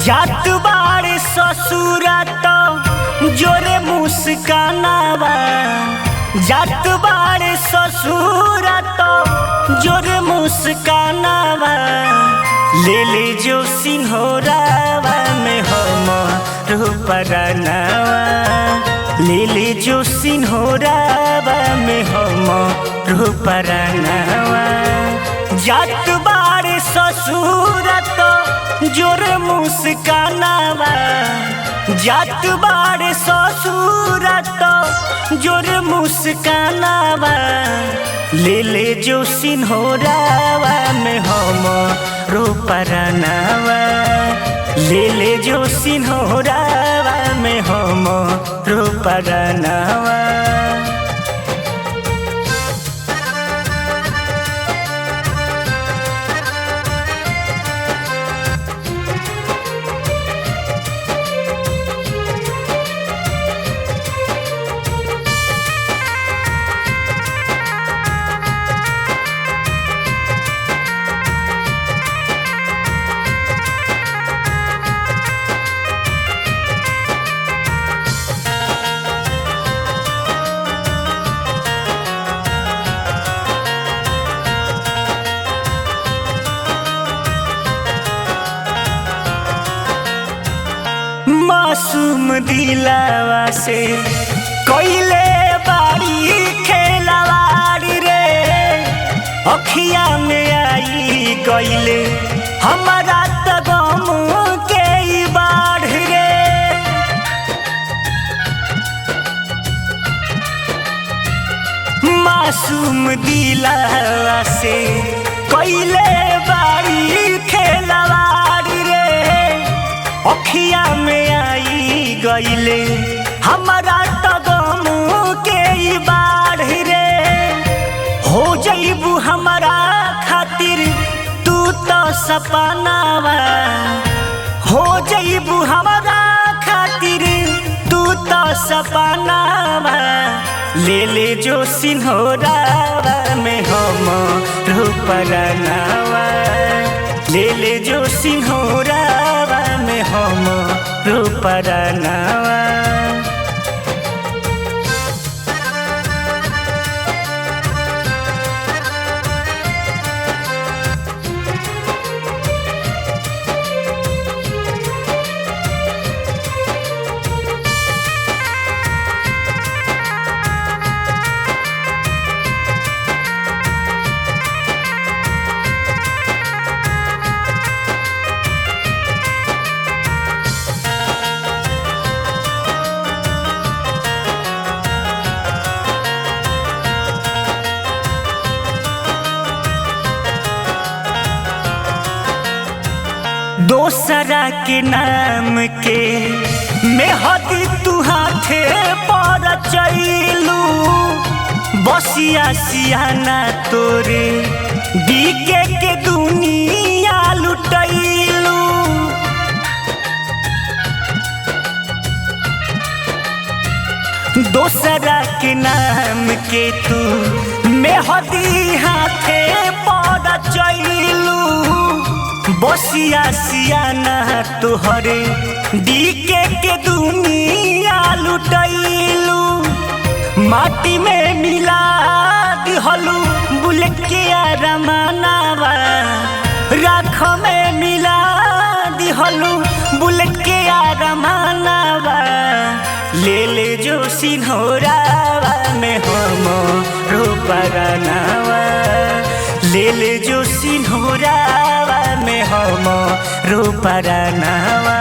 जात बाड़े ससुरा तो जोरे मुस्कानावा। जात बाड़े ससुरा तो जोरे मुस्कानावा। ले ले जो सिंहोरावा में हम रूपरानावा। ले ले जो सिंहोरावा में हम रूपरानावा। जात बाड़े ससुरा तो जोरे मुस्कानावा। जात बाड़े ससुरा तो जोरे मुस्कानावा। ले ले जो सिंहोरावा में हम रूपरानावा। ले ले जो सिंहोरावा में हम रूपरानावा। मासूम दिलावा से कोइले बाड़ी खेलवाड़ी रे। अखिया में आई गइले हमारा त गम के ई बाढ़ रे। मासूम दिलावा से कोइले बाड़ी खेलवाड़ी रे। अखिया में आई गइले हमारा त गम के ई बाढ़ रे। हो जइबू हमारा खातिर तू तो सपनावा। हो जइबू हमारा खातिर तू तो सपनावा। ले ले जो सिंहोरावा में हम रूपरानावा। ले ले जो सिंहोरावा में हम रूपरानावा। दोसरा के नाम के मेहदी तू हाथे पर चलू। बसिया सियाना तोरे डीके के दुनिया लुटैलू। दोसरा के नाम के तू मेहदी हाथे पर चलू। बसिया सियाना तोहरे डीके के दुनिया लुटैलू। माटी में मिला दिहलू बुलेट के रमानावा। राख में मिला दिहलू बुलेट के रमानावा। ले ले जो सिंहोरावा में हम रूपरानावा। ले ले जो सिंहोरावा में हम रूपरानावा।